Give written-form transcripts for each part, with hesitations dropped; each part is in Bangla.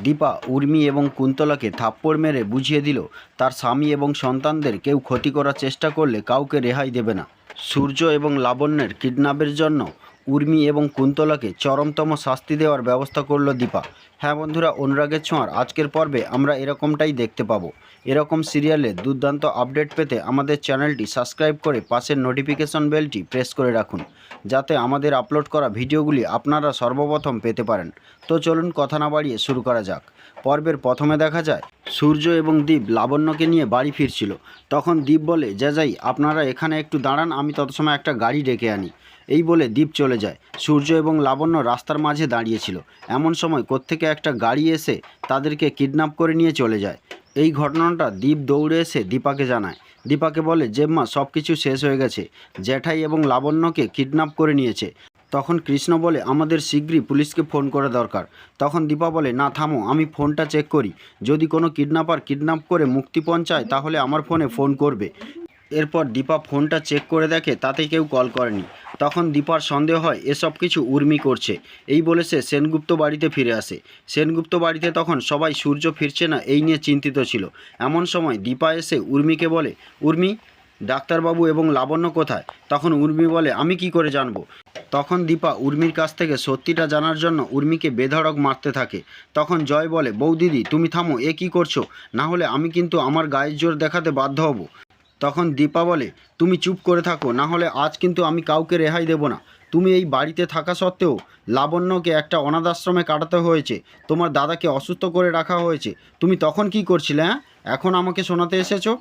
দীপা উর্মি এবং কুন্তলাকে থাপ্পড় মেরে বুঝিয়ে দিল তার স্বামী এবং সন্তানদের কেউ ক্ষতি করার চেষ্টা করলে কাউকে রেহাই দেবে না। সূর্য এবং লাবণ্যের কিডন্যাপের জন্য উর্মি এবং কুন্তলাকে চরমতম শাস্তি দেওয়ার ব্যবস্থা করল দীপা। হ্যাঁ বন্ধুরা, অনুরাগের ছোঁয়ার আজকের পর্বে আমরা এরকমটাই দেখতে পাবো। এরকম সিরিয়ালের দুর্দান্ত আপডেট পেতে আমাদের চ্যানেলটি সাবস্ক্রাইব করে পাশের নোটিফিকেশন বেলটি প্রেস করে রাখুন, যাতে আমাদের আপলোড করা ভিডিওগুলি আপনারা সর্বপ্রথম পেতে পারেন। তো চলুন কথা না বাড়িয়ে শুরু করা যাক। পর্বের প্রথমে দেখা যায় সূর্য এবং দীপ লাবণ্যকে নিয়ে বাড়ি ফিরছিল। তখন দীপ বলে, যাই আপনারা এখানে একটু দাঁড়ান, আমি তত সময় একটা গাড়ি ডেকে আনি। এই বলে দীপ চলে যায়। সূর্য এবং লাবণ্য রাস্তার মাঝে দাঁড়িয়েছিল। এমন সময় কোত্থেকে একটা গাড়ি এসে তাদেরকে কিডন্যাপ করে নিয়ে চলে যায়। এই ঘটনাটা দীপ দৌড়ে এসে দীপাকে জানায়। দীপাকে বলে, জেম্মা সব কিছু শেষ হয়ে গেছে, জ্যাঠাই এবং লাবণ্যকে কিডন্যাপ করে নিয়েছে। তখন কৃষ্ণ বলে, আমাদের শীঘ্রই পুলিশকে ফোন করা দরকার। তখন দীপা বলে, না থামো, আমি ফোনটা চেক করি, যদি কোনো কিডন্যাপার কিডন্যাপ করে মুক্তিপণ চায় তাহলে আমার ফোনে ফোন করবে। এরপর দীপা ফোনটা চেক করে দেখে তাতে কেউ কল করেনি। তখন দীপার সন্দেহ হয় এসব কিছু উর্মি করছে। এই বলে সে সেনগুপ্ত বাড়িতে ফিরে আসে। সেনগুপ্ত বাড়িতে তখন সবাই সূর্য ফিরছে না এই নিয়ে চিন্তিত ছিল। এমন সময় দীপা এসে উর্মিকে বলে, উর্মি, ডাক্তারবাবু এবং লাবণ্য কোথায়? তখন উর্মি বলে, আমি কি করে জানবো? তখন দীপা উর্মির কাছ থেকে সত্যিটা জানার জন্য উর্মিকে বেধড়ক মারতে থাকে। তখন জয় বলে, বৌদিদি তুমি থামো, এ কী করছো? না হলে আমি কিন্তু আমার গায়ের জোর দেখাতে বাধ্য হব। তখন দীপা বলে, তুমি চুপ করে থাকো, না হলে আজ কিন্তু আমি কাউকে রেহাই দেব না। তুমি এই বাড়িতে থাকা সত্ত্বেও লাবণ্যকে একটা অনাথ আশ্রমে কাটাতে হয়েছে, তোমার দাদাকে অসুস্থ করে রাখা হয়েছে। তুমি তখন কি করছিলে? হ্যাঁ, এখন আমাকে শোনাতে এসেছো?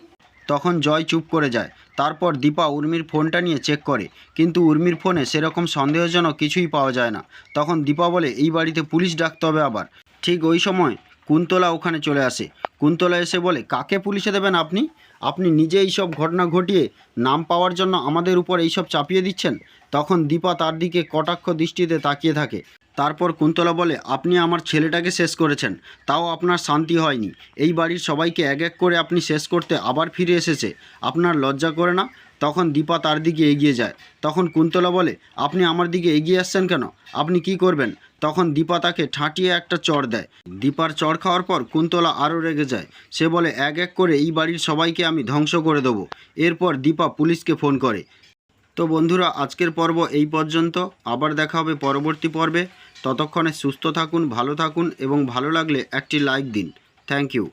তখন জয় চুপ করে যায়। তারপর দীপা উর্মির ফোনটা নিয়ে চেক করে, কিন্তু উর্মির ফোনে সেরকম সন্দেহজনক কিছুই পাওয়া যায় না। তখন দীপা বলে, এই বাড়িতে পুলিশ ডাকতে হবে আবার। ঠিক ওই সময় কুন্তলা ওখানে চলে আসে। কুন্তলা এসে বলে, কাকে পুলিশে দেবেন আপনি? আপনি নিজে এইসব ঘটনা ঘটিয়ে নাম পাওয়ার জন্য আমাদের উপর এইসব চাপিয়ে দিচ্ছেন। তখন দীপা তার দিকে কটাক্ষ দৃষ্টিতে তাকিয়ে থাকে। তারপর কুন্তলা বলে, আপনি আমার ছেলেটাকে শেষ করেছেন, তাও আপনার শান্তি হয়নি। এই বাড়ির সবাইকে এক এক করে আপনি শেষ করতে আবার ফিরে এসেছে, আপনার লজ্জা করে না? তখন দীপা তার দিকে এগিয়ে যায়। তখন কুন্তলা বলে, আপনি আমার দিকে এগিয়ে আসছেন কেন? আপনি কি করবেন? তখন দীপা তাকে ঠাঁটিয়ে একটা চড় দেয়। দীপার চড় খাওয়ার পর কুন্তলা আরও রেগে যায়। সে বলে, এক এক করে এই বাড়ির সবাইকে আমি ধ্বংস করে দেবো। এরপর দীপা পুলিশকে ফোন করে। তো বন্ধুরা, আজকের পর্ব এই পর্যন্ত। আবার দেখা হবে পরবর্তী পর্বে। ততক্ষণে সুস্থ থাকুন, ভালো থাকুন এবং ভালো লাগলে একটি লাইক দিন। Thank you.